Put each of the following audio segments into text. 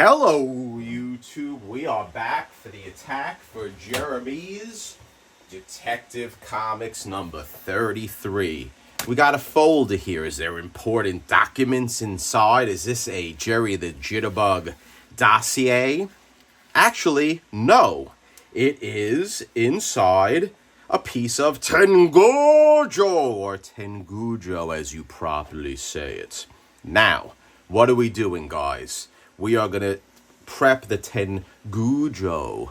Hello, YouTube. We are back for the attack for Jeremy's Detective Comics number 33. We got a folder here. Is there important documents inside? Is this a Jerry the Jitterbug dossier? Actually, no. It is inside a piece of Tengujo, or Tengujo as you properly say it. Now, what are we doing, guys? We are going to prep the Tengujo,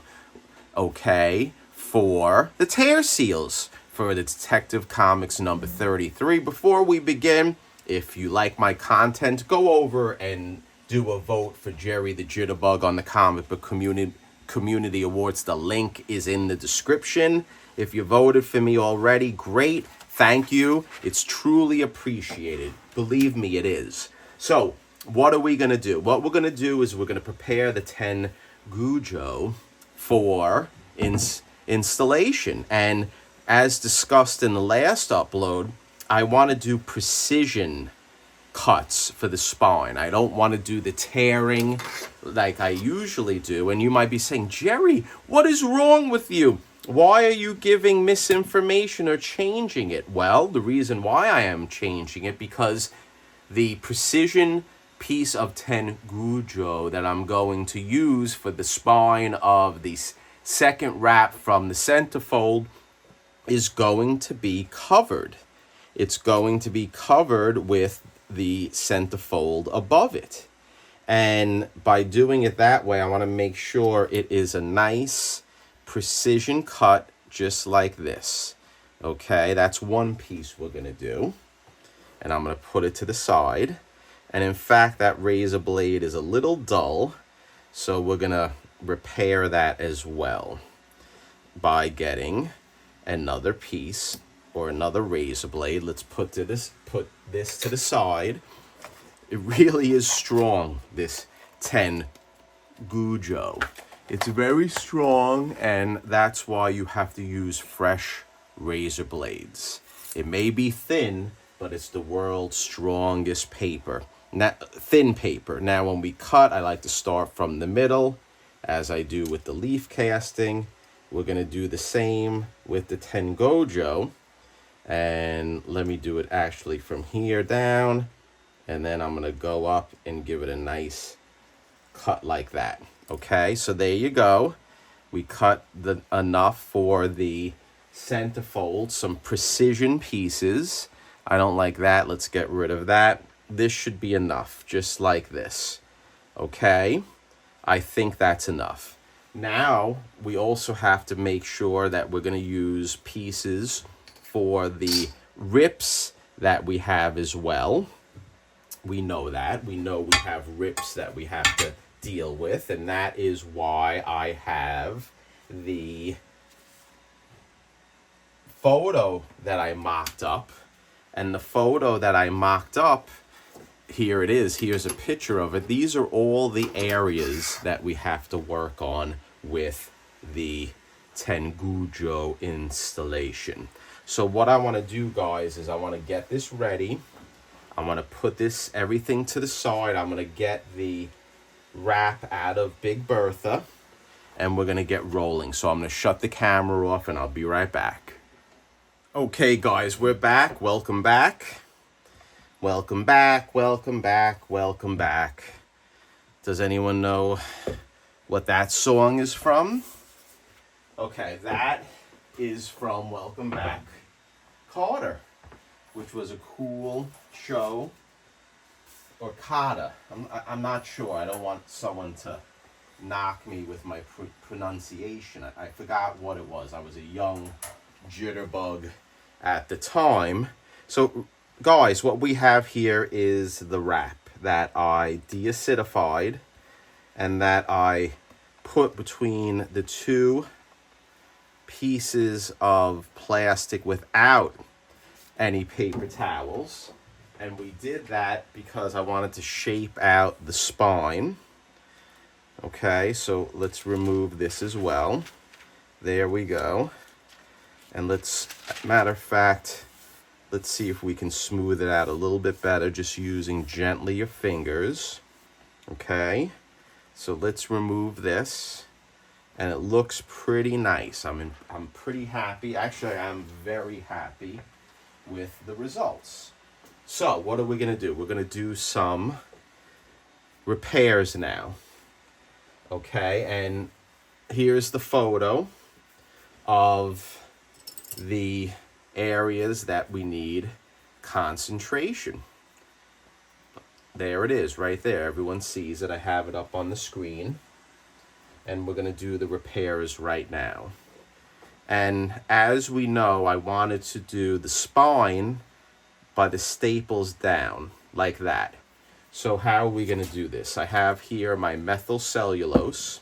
okay, for the tear seals for the Detective Comics number 33. Before we begin, if you like my content, go over and do a vote for Jerry the Jitterbug on the Comic Book Community Awards. The link is in the description. If you voted for me already, great. Thank you. It's truly appreciated. Believe me, it is. So, what are we going to do? What we're going to do is we're going to prepare the Tengujo for installation. And as discussed in the last upload, I want to do precision cuts for the spine. I don't want to do the tearing like I usually do. And you might be saying, Jerry, what is wrong with you? Why are you giving misinformation or changing it? Well, the reason why I am changing it because the precision piece of Tengujo that I'm going to use for the spine of the second wrap from the centerfold is going to be covered. It's going to be covered with the centerfold above it. And by doing it that way, I want to make sure it is a nice precision cut just like this. Okay, that's one piece we're going to do. And I'm going to put it to the side. And in fact, that razor blade is a little dull, so we're going to repair that as well by getting another piece or another razor blade. Let's put this to the side. It really is strong, this Tengujo. It's very strong, and that's why you have to use fresh razor blades. It may be thin, but it's the world's strongest paper. Thin paper. Now, when we cut, I like to start from the middle, as I do with the leaf casting. We're going to do the same with the Tengujo. And let me do it actually from here down. And then I'm going to go up and give it a nice cut like that. Okay, so there you go. We cut enough for the centerfold, some precision pieces. I don't like that. Let's get rid of that. This should be enough, just like this. Okay? I think that's enough. Now, we also have to make sure that we're going to use pieces for the rips that we have as well. We know that. We know we have rips that we have to deal with, and that is why I have the photo that I mocked up. And the photo that I mocked up, here it is. Here's a picture of it. These are all the areas that we have to work on with the Tengujo installation. So what I want to do, guys, is I want to get this ready. I want to put everything to the side. I'm going to get the wrap out of Big Bertha, and we're going to get rolling. So I'm going to shut the camera off, and I'll be right back. Okay, guys, we're back. Welcome back. Welcome back, welcome back, welcome back. Does anyone know what that song is from? Okay, that is from Welcome Back, Carter, which was a cool show. Or Carter. I'm not sure. I don't want someone to knock me with my pronunciation. I forgot what it was. I was a young jitterbug at the time. So, guys, what we have here is the wrap that I deacidified and that I put between the two pieces of plastic without any paper towels. And we did that because I wanted to shape out the spine. Okay, so let's remove this as well. There we go. And matter of fact, let's see if we can smooth it out a little bit better just using gently your fingers. Okay, So let's remove this. And it looks pretty nice. I'm pretty happy. Actually, I'm very happy with the results. So what are we going to do? We're going to do some repairs now. Okay, and here's the photo of the areas that we need concentration. There it is, right there. Everyone sees it. I have it up on the screen. And we're going to do the repairs right now. And as we know, I wanted to do the spine by the staples down, like that. So how are we going to do this? I have here my methyl cellulose.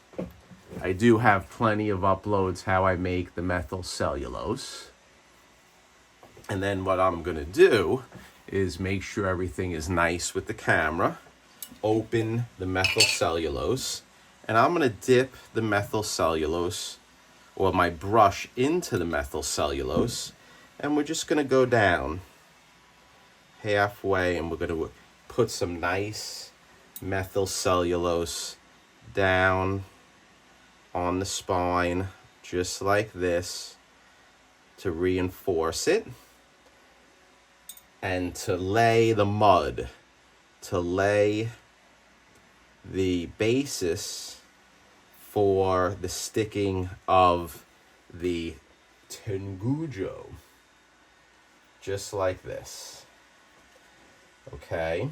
I do have plenty of uploads how I make the methyl cellulose. And then what I'm going to do is make sure everything is nice with the camera. Open the methyl cellulose. And I'm going to dip the methyl cellulose, or my brush, into the methyl cellulose. And we're just going to go down halfway, and we're going to put some nice methyl cellulose down on the spine, just like this, to reinforce it. And to lay the mud, to lay the basis for the sticking of the Tengujo, just like this. Okay,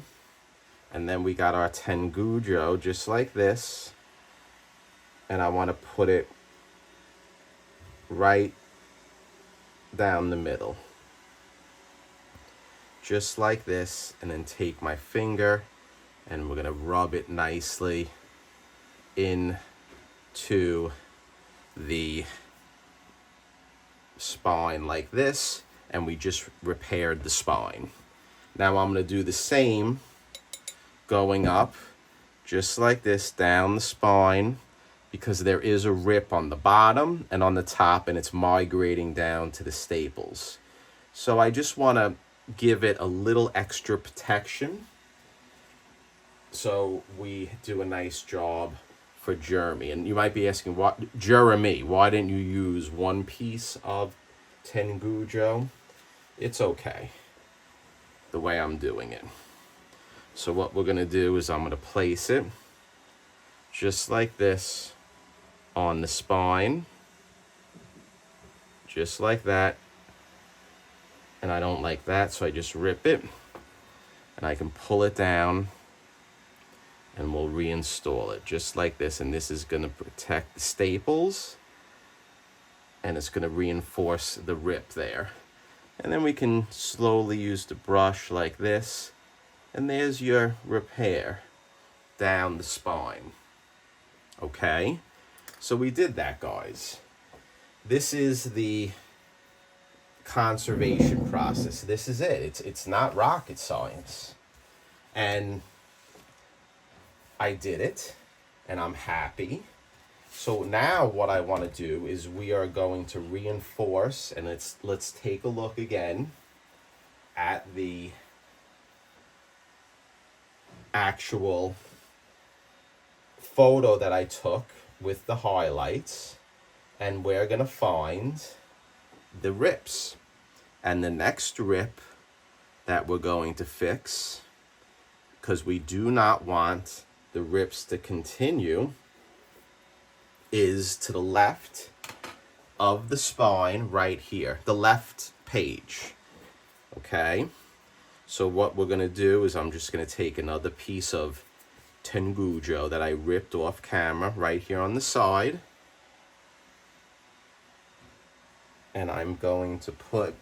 and then we got our Tengujo just like this, and I want to put it right down the middle, just like this, and then take my finger and we're going to rub it nicely into the spine like this, and we just repaired the spine. Now I'm going to do the same going up just like this down the spine, because there is a rip on the bottom and on the top, and it's migrating down to the staples. So I just want to give it a little extra protection. So we do a nice job for Jeremy. And you might be asking, what, Jeremy, why didn't you use one piece of Tengujo? It's okay the way I'm doing it. So what we're going to do is I'm going to place it just like this on the spine, just like that. And I don't like that, so I just rip it, and I can pull it down, and we'll reinstall it just like this. And this is going to protect the staples, and it's going to reinforce the rip there. And then we can slowly use the brush like this, and there's your repair down the spine. Okay, so we did that, guys. This is the conservation process. This is it. It's not rocket science. And I did it, and I'm happy. So now what I want to do is we are going to reinforce, and let's take a look again at the actual photo that I took with the highlights, and we're going to find the rips. And the next rip that we're going to fix, because we do not want the rips to continue, is to the left of the spine right here, the left page. Okay, so what we're going to do is I'm just going to take another piece of Tengujo that I ripped off camera right here on the side, and I'm going to put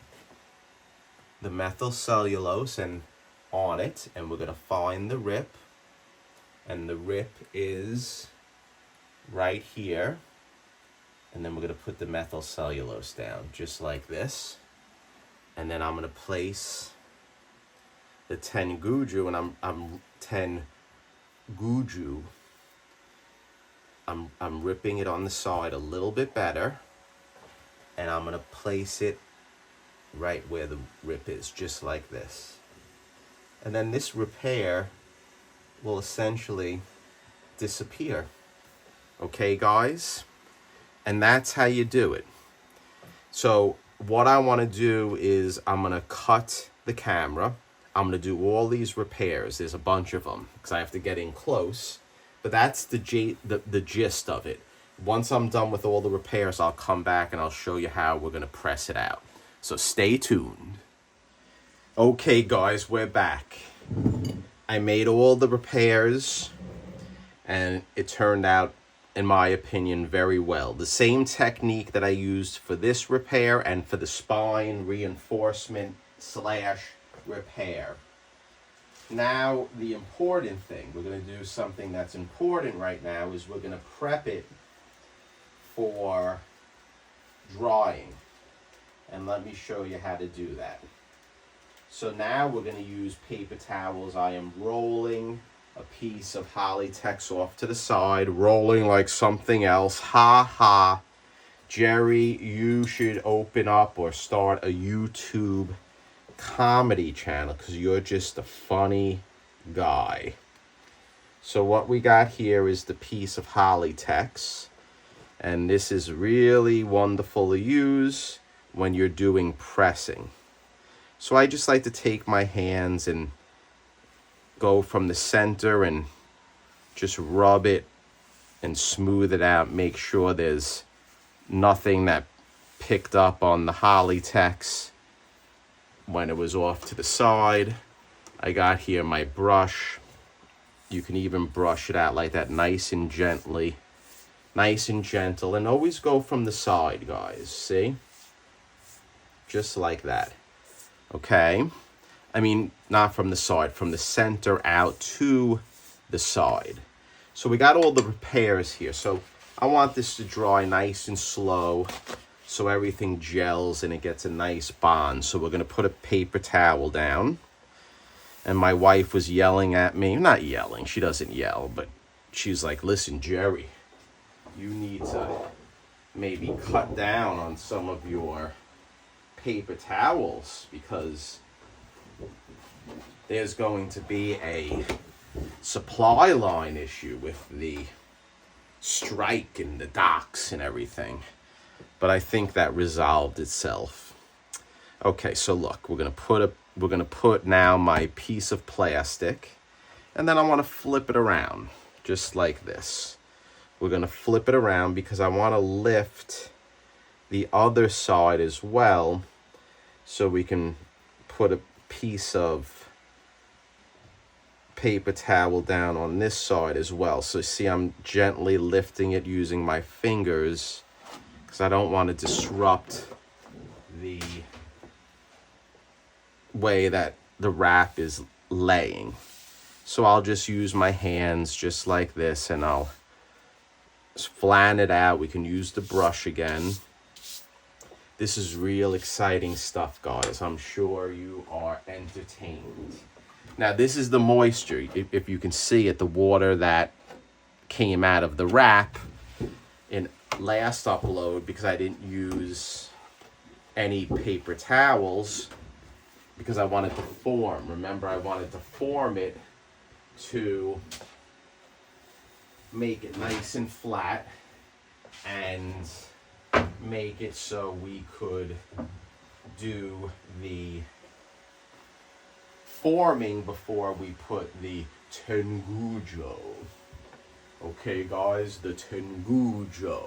the methyl cellulose on it, and we're going to find the rip, and the rip is right here. And then we're going to put the methyl cellulose down just like this, and then I'm going to place the Tengujo, and I'm ripping it on the side a little bit better, and I'm going to place it right where the rip is, just like this. And then this repair will essentially disappear. Okay, guys? And that's how you do it. So what I want to do is I'm going to cut the camera. I'm going to do all these repairs. There's a bunch of them because I have to get in close. But that's the gist of it. Once I'm done with all the repairs, I'll come back and I'll show you how we're going to press it out. So stay tuned. Okay, guys, we're back. I made all the repairs, and it turned out, in my opinion, very well. The same technique that I used for this repair and for the spine reinforcement / repair. Now, the important thing, we're going to do something that's important right now, is we're going to prep it for drying. And let me show you how to do that. So now we're going to use paper towels. I am rolling a piece of Hollytex off to the side, rolling like something else. Ha ha. Jerry, you should open up or start a YouTube comedy channel because you're just a funny guy. So what we got here is the piece of Hollytex. And this is really wonderful to use when you're doing pressing. So I just like to take my hands and go from the center and just rub it and smooth it out. Make sure there's nothing that picked up on the Hollytex when it was off to the side. I got here my brush. You can even brush it out like that, nice and gently. Nice and gentle. And always go from the side, guys. See? Just like that. Okay, I mean, not from the side, from the center out to the side. So we got all the repairs here. So I want this to dry nice and slow so everything gels and it gets a nice bond. So we're going to put a paper towel down. And my wife was yelling at me. Not yelling, she doesn't yell, but she's like, listen, Jerry, you need to maybe cut down on some of your paper towels because there's going to be a supply line issue with the strike and the docks and everything. But I think that resolved itself. Okay, so look, we're gonna put now my piece of plastic, and then I want to flip it around just like this. We're gonna flip it around because I want to lift the other side as well. So we can put a piece of paper towel down on this side as well. So see, I'm gently lifting it using my fingers because I don't want to disrupt the way that the wrap is laying. So I'll just use my hands just like this and I'll flatten it out. We can use the brush again. This is real exciting stuff, guys. I'm sure you are entertained. Now, this is the moisture. If you can see it, the water that came out of the wrap in last upload, because I didn't use any paper towels because I wanted to form. Remember, I wanted to form it to make it nice and flat and make it so we could do the forming before we put the Tengujo. Okay, guys, the Tengujo.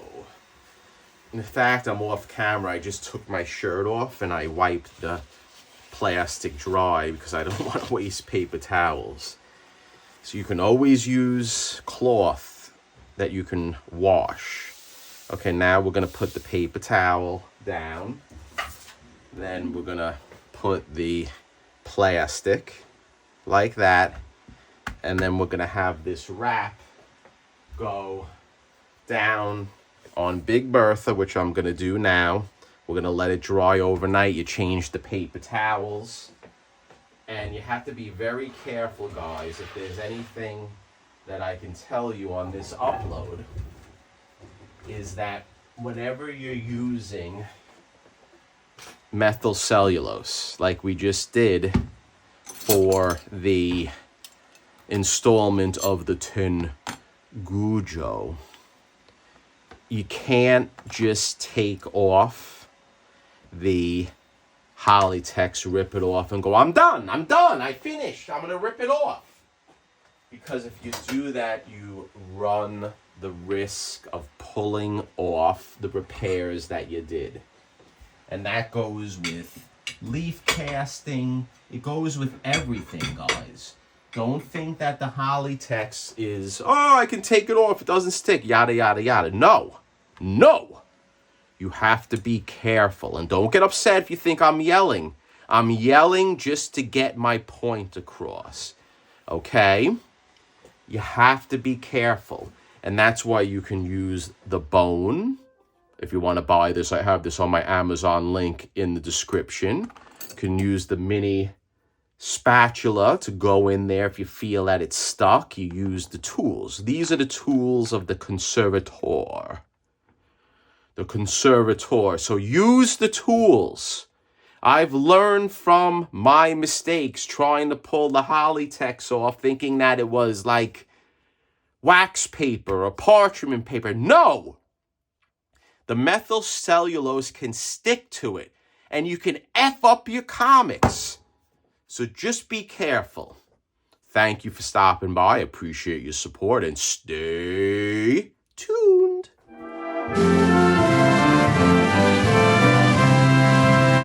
In fact, I'm off camera. I just took my shirt off and I wiped the plastic dry because I don't want to waste paper towels. So you can always use cloth that you can wash. Okay, now we're going to put the paper towel down. Then we're going to put the plastic like that. And then we're going to have this wrap go down on Big Bertha, which I'm going to do now. We're going to let it dry overnight. You change the paper towels. And you have to be very careful, guys, if there's anything that I can tell you on this upload, is that whenever you're using methyl cellulose, like we just did for the installment of the Tengujo, Tengujo, you can't just take off the Polytext, rip it off, and go, I'm done, I finished, I'm going to rip it off. Because if you do that, you run the risk of pulling off the repairs that you did. And that goes with leaf casting. It goes with everything, guys. Don't think that the Polytext is, I can take it off, it doesn't stick, yada, yada, yada. No. You have to be careful. And don't get upset if you think I'm yelling. I'm yelling just to get my point across. Okay? You have to be careful. And that's why you can use the bone. If you want to buy this, I have this on my Amazon link in the description. You can use the mini spatula to go in there. If you feel that it's stuck, you use the tools. These are the tools of the conservator. So use the tools. I've learned from my mistakes trying to pull the Polytext off, thinking that it was like wax paper or parchment paper. No! The methyl cellulose can stick to it, and you can F up your comics. So just be careful. Thank you for stopping by. I appreciate your support, and stay tuned.